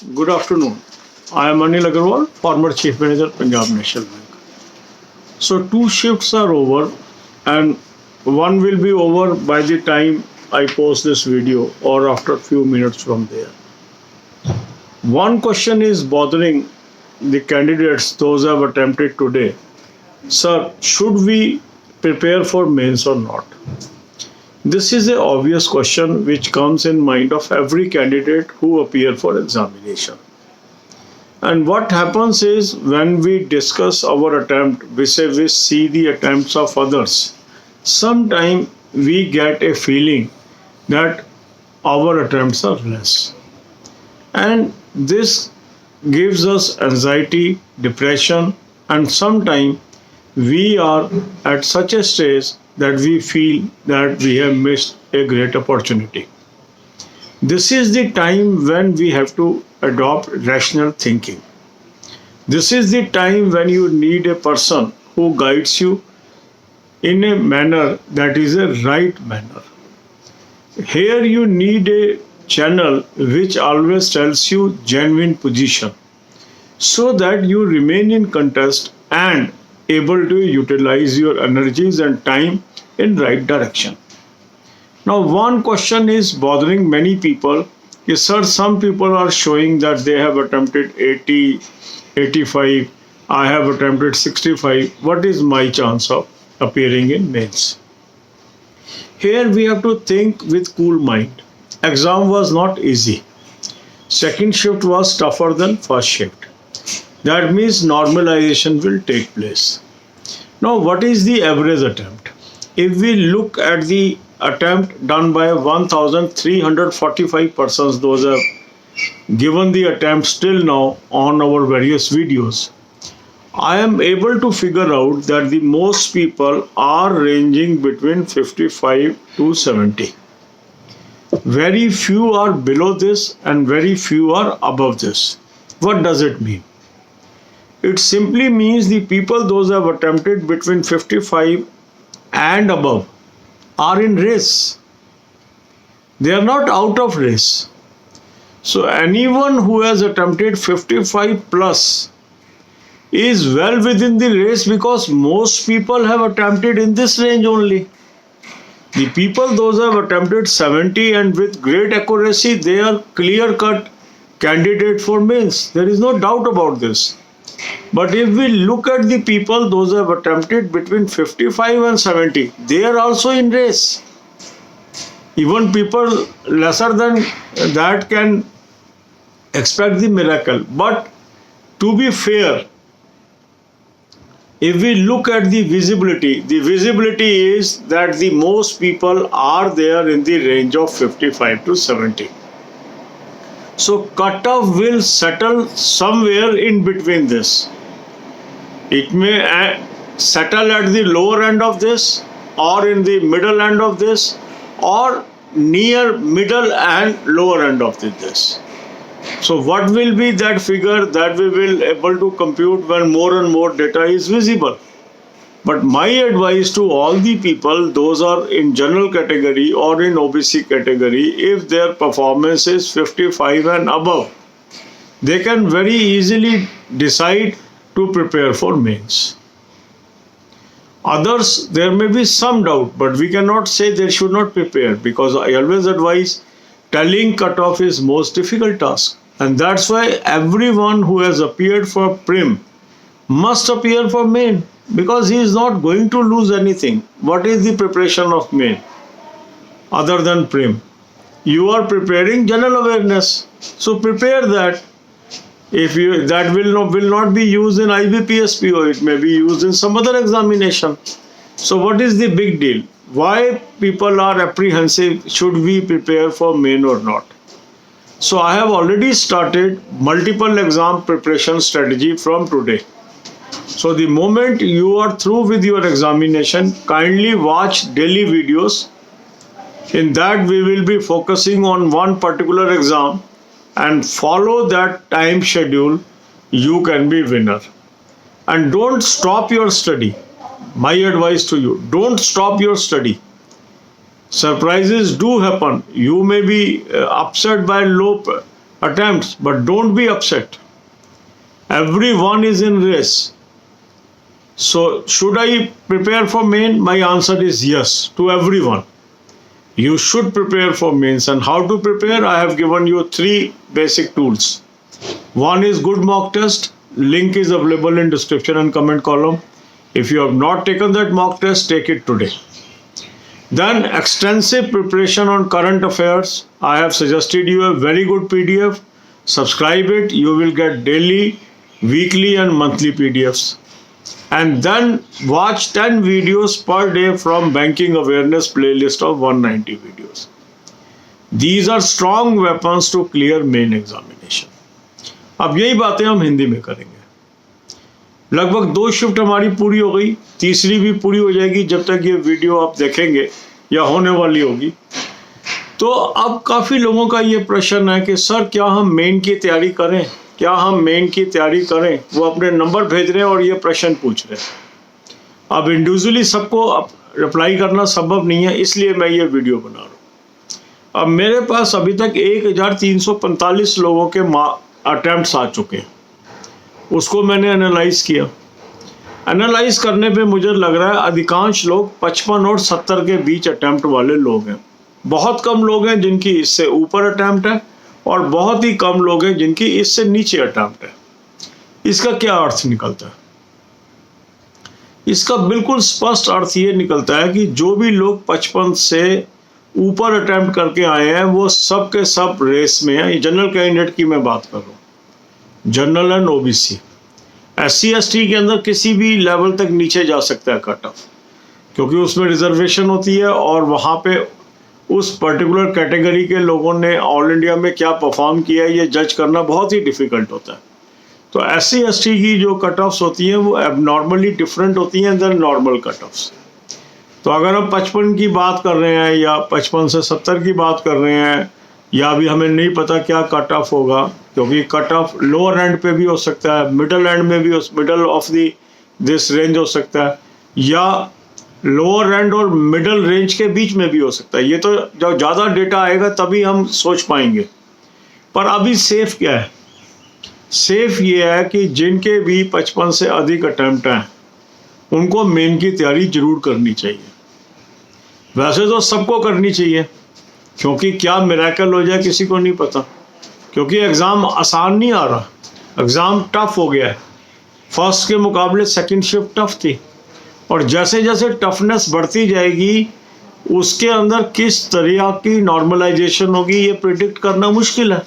Good afternoon. I am Anil Agarwal, former Chief Manager, Punjab National Bank. So, two shifts are over, and one will be over by the time I post this video or after a few minutes from there. One question is bothering the candidates, those who have attempted today. Sir, should we prepare for mains or not? This is an obvious question which comes in mind of every candidate who appear for examination. And what happens is when we discuss our attempt, we see the attempts of others. Sometimes we get a feeling that our attempts are less. And this gives us anxiety, depression, and sometimes we are at such a stage that we feel that we have missed a great opportunity. This is the time when we have to adopt rational thinking. This is the time when you need a person who guides you in a manner that is a right manner. Here you need a channel which always tells you genuine position so that you remain in contest and able to utilize your energies and time in right direction. Now one question is bothering many people is, sir, some people are showing that they have attempted 80, 85, I have attempted 65. What is my chance of appearing in mains? Here we have to think with cool mind. Exam was not easy. Second shift was tougher than first shift. That means normalization will take place. Now, what is the average attempt? If we look at the attempt done by 1,345 persons, those have given the attempt till now on our various videos, I am able to figure out that the most people are ranging between 55 to 70. Very few are below this and very few are above this. What does it mean? It simply means the people those have attempted between 55 and above are in race. They are not out of race. So anyone who has attempted 55 plus is well within the race because most people have attempted in this range only. The people those who have attempted 70 and with great accuracy, they are clear-cut candidate for mains. There is no doubt about this. But if we look at the people, those who have attempted between 55 and 70, they are also in race. Even people lesser than that can expect the miracle. But to be fair, if we look at the visibility is that the most people are there in the range of 55 to 70. So cutoff will settle somewhere in between this. It may settle at the lower end of this or in the middle end of this or near middle and lower end of this. So what will be that figure that we will able to compute when more and more data is visible? But my advice to all the people, those are in general category or in OBC category, if their performance is 55 and above, they can very easily decide to prepare for mains. Others, there may be some doubt, but we cannot say they should not prepare because I always advise telling cutoff is most difficult task. And that's why everyone who has appeared for prim must appear for main because he is not going to lose anything. What is the preparation of main other than prim? You are preparing general awareness. So prepare that. If you that will not be used in IBPSPO, it may be used in some other examination. So what is the big deal? Why people are apprehensive? Should we prepare for main or not? So I have already started multiple exam preparation strategy from today. So the moment you are through with your examination, kindly watch daily videos. In that we will be focusing on one particular exam and follow that time schedule. You can be winner. And don't stop your study. My advice to you, don't stop your study. Surprises do happen. You may be upset by low attempts, but don't be upset. Everyone is in race. So should I prepare for main? My answer is yes to everyone. You should prepare for mains. And how to prepare? I have given you 3 basic tools. One is good mock test. Link is available in description and comment column. If you have not taken that mock test, take it today. Then extensive preparation on current affairs. I have suggested you a very good PDF. Subscribe it. You will get daily, weekly and monthly PDFs. And then watch 10 videos per day from Banking Awareness playlist of 190 videos. These are strong weapons to clear main examination. अब यही बातें हम हिंदी में करेंगे। लगभग 2 shift हमारी पूरी हो गई, तीसरी भी पूरी हो जाएगी जब तक ये वीडियो आप देखेंगे या होने वाली होगी। तो अब काफ़ी लोगों का ये प्रश्न है कि सर क्या हम मेन की तैयारी करें, क्या हम मेन की तैयारी करें। वो अपने नंबर भेज रहे हैं और ये प्रश्न पूछ रहे हैं। अब इंडिविजुअली सबको रिप्लाई करना संभव नहीं है, इसलिए मैं ये वीडियो बना रहा हूँ। अब मेरे पास अभी तक 1345 लोगों के अटैम्प्ट्स आ चुके हैं। उसको मैंने एनालाइज किया। एनालाइज करने पे मुझे लग रहा है अधिकांश लोग 55 और 70 के बीच अटैम्प्ट वाले लोग हैं। बहुत कम लोग हैं जिनकी इससे ऊपर अटैम्प्ट है और बहुत ही कम लोग हैं जिनकी इससे नीचे अटैम्प्ट है। इसका क्या अर्थ निकलता है? इसका बिल्कुल स्पष्ट अर्थ ये निकलता है कि जो भी लोग 55 से ऊपर अटैम्प्ट करके आए हैं वो सब के सब रेस में हैं। जनरल कैंडिडेट की मैं बात कर रहा हूँ, general and OBC. SC ST के अंदर किसी भी लेवल तक नीचे जा सकता है कट ऑफ, क्योंकि उसमें रिजर्वेशन होती है और वहाँ पे उस पर्टिकुलर कैटेगरी के लोगों ने ऑल इंडिया में क्या परफॉर्म किया है ये जज करना बहुत ही डिफ़िकल्ट होता है। तो SC ST की जो कट ऑफ्स होती हैं वो एबनॉर्मली डिफरेंट होती हैं देन नॉर्मल कट ऑफ्स। तो अगर हम 55 की बात कर रहे हैं या 55 से 70 की बात कर रहे हैं, या अभी हमें नहीं पता क्या कट ऑफ होगा, क्योंकि कट ऑफ लोअर एंड पे भी हो सकता है, मिडल एंड में भी मिडल ऑफ दिस रेंज हो सकता है, या लोअर एंड और मिडल रेंज के बीच में भी हो सकता है। ये तो जब ज़्यादा डेटा आएगा तभी हम सोच पाएंगे। पर अभी सेफ क्या है? सेफ ये है कि जिनके भी 55 से अधिक अटैम्प्ट हैं उनको मेन की तैयारी जरूर करनी चाहिए। वैसे तो सबको करनी चाहिए, क्योंकि क्या मिरेकल हो जाए किसी को नहीं पता, क्योंकि एग्ज़ाम आसान नहीं आ रहा, एग्ज़ाम टफ हो गया है। फर्स्ट के मुकाबले सेकंड शिफ्ट टफ थी, और जैसे जैसे टफनेस बढ़ती जाएगी उसके अंदर किस तरह की नॉर्मलाइजेशन होगी ये प्रिडिक्ट करना मुश्किल है।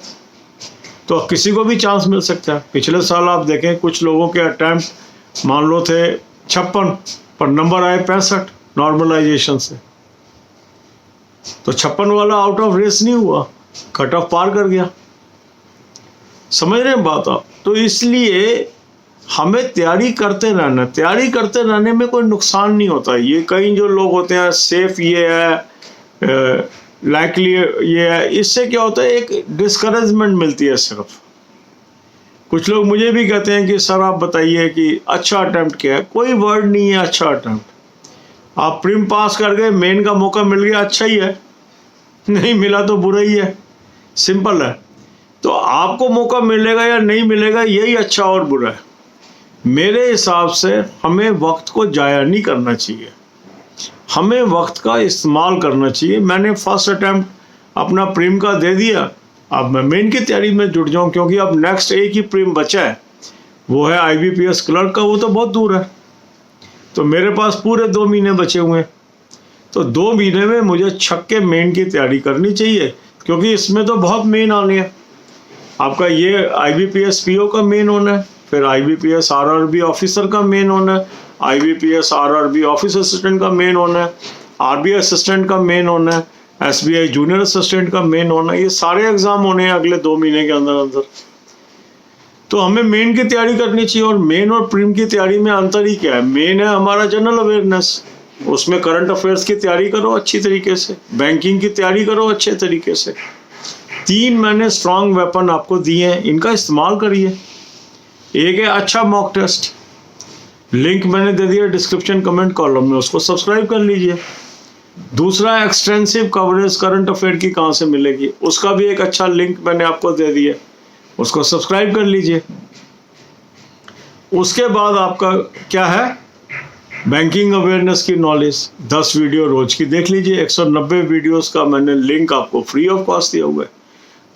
तो किसी को भी चांस मिल सकता है। पिछले साल आप देखें कुछ लोगों के अटैम्प्ट मान लो थे 56 पर नंबर आए 65 नॉर्मलाइजेशन से, तो 56 वाला आउट ऑफ रेस नहीं हुआ, कट ऑफ पार कर गया। समझ रहे हैं बात आप? तो इसलिए हमें तैयारी करते रहना, तैयारी करते रहने में कोई नुकसान नहीं होता। ये कई जो लोग होते हैं सेफ ये है, लाइकली ये है, इससे क्या होता है एक डिस्करेजमेंट मिलती है सिर्फ। कुछ लोग मुझे भी कहते हैं कि सर आप बताइए कि अच्छा अटैम्प्ट क्या है। कोई वर्ड नहीं है अच्छा अटैम्प्ट। आप प्रीम पास कर गए, मेन का मौका मिल गया, अच्छा ही है, नहीं मिला तो बुरा ही है, सिंपल है। तो आपको मौका मिलेगा या नहीं मिलेगा यही अच्छा और बुरा है। मेरे हिसाब से हमें वक्त को ज़ाया नहीं करना चाहिए, हमें वक्त का इस्तेमाल करना चाहिए। मैंने फर्स्ट अटैम्प्ट अपना प्रीम का दे दिया, अब मैं मेन की तैयारी में जुट जाऊं, क्योंकि अब नेक्स्ट एक ही प्रीम बचा है, वो है IBPS क्लर्क का, वो तो बहुत दूर है। तो मेरे पास पूरे 2 महीने बचे हुए हैं, तो 2 महीने में मुझे छक्के मेन की तैयारी करनी चाहिए, क्योंकि इसमें तो बहुत मेन आने हैं। आपका ये IBPS PO का मेन होना है, फिर IBPS RRB ऑफिसर का मेन होना है, IBPS RRB ऑफिस असिस्टेंट का मेन होना है, RBI असिस्टेंट का मेन होना है, SBI जूनियर असिस्टेंट का मेन होना है। ये सारे एग्जाम होने हैं अगले 2 महीने के अंदर अंदर। तो हमें मेन की तैयारी करनी चाहिए। और मेन और प्रीम की तैयारी में अंतर ही क्या है? मेन है हमारा जनरल अवेयरनेस, उसमें करंट अफेयर्स की तैयारी करो अच्छी तरीके से, बैंकिंग की तैयारी करो अच्छे तरीके से। 3 मैंने स्ट्रॉन्ग वेपन आपको दिए हैं, इनका इस्तेमाल करिए। एक है अच्छा मॉक टेस्ट, लिंक मैंने दे दिया डिस्क्रिप्शन कमेंट कॉलम में, उसको सब्सक्राइब कर लीजिए। दूसरा एक्सटेंसिव कवरेज करंट अफेयर की कहाँ से मिलेगी, उसका भी एक अच्छा लिंक मैंने आपको दे दिया। उसको सब्सक्राइब कर लीजिए। उसके बाद आपका क्या है, बैंकिंग अवेयरनेस की नॉलेज 10 वीडियो रोज की देख लीजिए। 190 वीडियोस का मैंने लिंक आपको फ्री ऑफ कॉस्ट दिया हुआ है।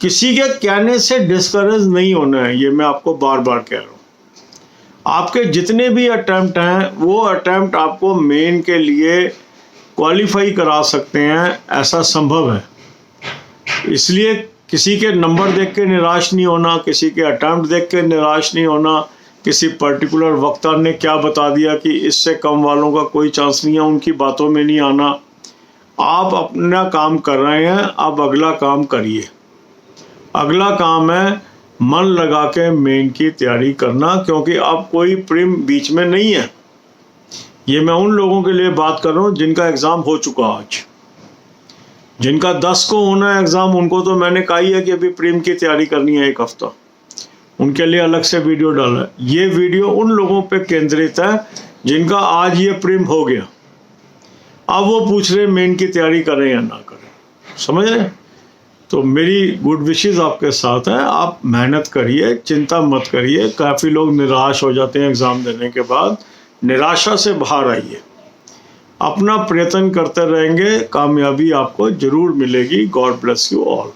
किसी के कहने से डिस्करेज नहीं होना है, ये मैं आपको बार बार कह रहा हूँ। आपके जितने भी अटेम्प्ट हैं वो अटेम्प्ट आपको मेन के लिए क्वालिफाई करा सकते हैं, ऐसा संभव है। इसलिए किसी के नंबर देख के निराश नहीं होना, किसी के अटेम्प्ट देख के निराश नहीं होना, किसी पर्टिकुलर वक्ता ने क्या बता दिया कि इससे कम वालों का कोई चांस नहीं है, उनकी बातों में नहीं आना। आप अपना काम कर रहे हैं, अब अगला काम करिए। अगला काम है मन लगा के मेन की तैयारी करना, क्योंकि अब कोई प्रीम बीच में नहीं है। ये मैं उन लोगों के लिए बात कर रहा हूँ जिनका एग्ज़ाम हो चुका आज। जिनका 10 को होना है एग्ज़ाम, उनको तो मैंने कहा ही है कि अभी प्रीम की तैयारी करनी है 1 हफ्ता, उनके लिए अलग से वीडियो डाला है। ये वीडियो उन लोगों पे केंद्रित है जिनका आज ये प्रीम हो गया, अब वो पूछ रहे मेन की तैयारी करें या ना करें, समझ रहे? तो मेरी गुड विशेस आपके साथ हैं, आप मेहनत करिए, चिंता मत करिए। काफ़ी लोग निराश हो जाते हैं एग्ज़ाम देने के बाद, निराशा से बाहर आइए, अपना प्रयत्न करते रहेंगे, कामयाबी आपको जरूर मिलेगी। God bless you all.